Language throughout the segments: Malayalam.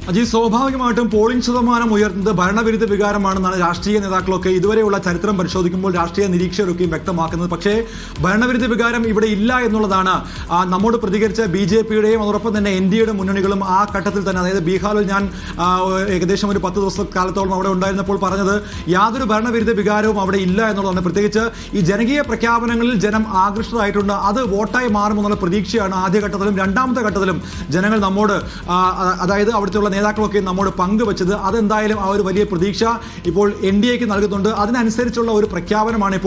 അജി, സ്വാഭാവികമായിട്ടും പോളിംഗ് ശതമാനം ഉയർന്നത് ഭരണവിരുദ്ധ വികാരമാണെന്നാണ് രാഷ്ട്രീയ നേതാക്കളൊക്കെ ഇതുവരെയുള്ള ചരിത്രം പരിശോധിക്കുമ്പോൾ രാഷ്ട്രീയ നിരീക്ഷകരൊക്കെയും വ്യക്തമാക്കുന്നത്. പക്ഷേ ഭരണവിരുദ്ധ വികാരം ഇവിടെ ഇല്ല എന്നുള്ളതാണ് നമ്മോട് പ്രതികരിച്ച BJP-യുടെയും അതോടൊപ്പം തന്നെ NDA-യുടെ മുന്നണികളും ആ ഘട്ടത്തിൽ തന്നെ, അതായത് ബീഹാറിൽ ഞാൻ ഏകദേശം ഒരു 10 ദിവസക്കാലത്തോളം അവിടെ ഉണ്ടായിരുന്നപ്പോൾ പറഞ്ഞത് യാതൊരു ഭരണവിരുദ്ധ വികാരവും അവിടെ ഇല്ല എന്നുള്ളതാണ്. പ്രത്യേകിച്ച് ഈ ജനകീയ പ്രഖ്യാപനങ്ങളിൽ ജനം ആകൃഷ്ടരായിട്ടുണ്ട്, അത് വോട്ടായി മാറുമെന്നുള്ള പ്രതീക്ഷയാണ് ആദ്യഘട്ടത്തിലും രണ്ടാമത്തെ ഘട്ടത്തിലും ജനങ്ങൾ നമ്മോട്, അതായത് അവിടുത്തെ നേതാക്കളൊക്കെ നമ്മോട് പങ്കുവച്ചത്. അതെന്തായാലും ആ ഒരു വലിയ പ്രതീക്ഷ ഇപ്പോൾ NDA-ക്ക് നൽകുന്നുണ്ട്. അതിനനുസരിച്ചുള്ള ഒരു പ്രഖ്യാപനമാണ്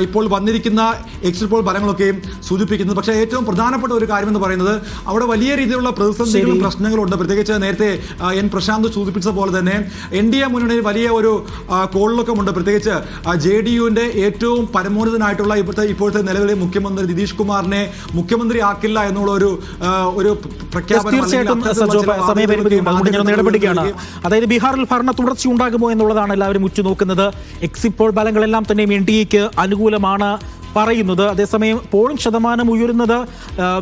ഇപ്പോൾ വന്നിരിക്കുന്ന എക്സിറ്റ് പോൾ ഫലങ്ങളൊക്കെയും സൂചിപ്പിക്കുന്നത്. പക്ഷേ ഏറ്റവും പ്രധാനപ്പെട്ട ഒരു കാര്യം എന്ന് പറയുന്നത് അവിടെ വലിയ രീതിയിലുള്ള പ്രതിസന്ധികളും പ്രശ്നങ്ങളുണ്ട്. പ്രത്യേകിച്ച് നേരത്തെ N. പ്രശാന്ത് സൂചിപ്പിച്ച പോലെ തന്നെ NDA മുന്നണിയിൽ വലിയ ഒരു കോളിളക്കമുണ്ട്. പ്രത്യേകിച്ച് JDU-ന്റെ ഏറ്റവും പരമോന്നതനായിട്ടുള്ള ഇപ്പോഴത്തെ നിലവിലെ മുഖ്യമന്ത്രി നിതീഷ് കുമാറിനെ മുഖ്യമന്ത്രി ആക്കില്ല എന്നുള്ള ഒരു പ്രഖ്യാപനം. അതായത് ബീഹാറിൽ ഭരണ തുടർച്ച ഉണ്ടാകുമോ എന്നുള്ളതാണ് എല്ലാവരും ഉറ്റുനോക്കുന്നത്. എക്സിറ്റ് പോൾ ഫലങ്ങളെല്ലാം തന്നെ NDA-ക്ക് അനുകൂലമാണ് പറയുന്നത്. അതേസമയം പോളിംഗ് ശതമാനം ഉയരുന്നത്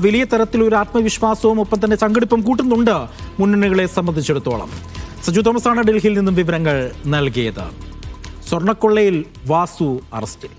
വലിയ തരത്തിലൊരു ആത്മവിശ്വാസവും ഒപ്പം തന്നെ സംഘടിപ്പും കൂട്ടുന്നുണ്ട് മുന്നണികളെ സംബന്ധിച്ചിടത്തോളം. സജു തോമസാണ് ഡൽഹിയിൽ നിന്നും വിവരങ്ങൾ നൽകിയത്. സ്വർണ്ണക്കൊള്ളയിൽ വാസു അറസ്റ്റിൽ.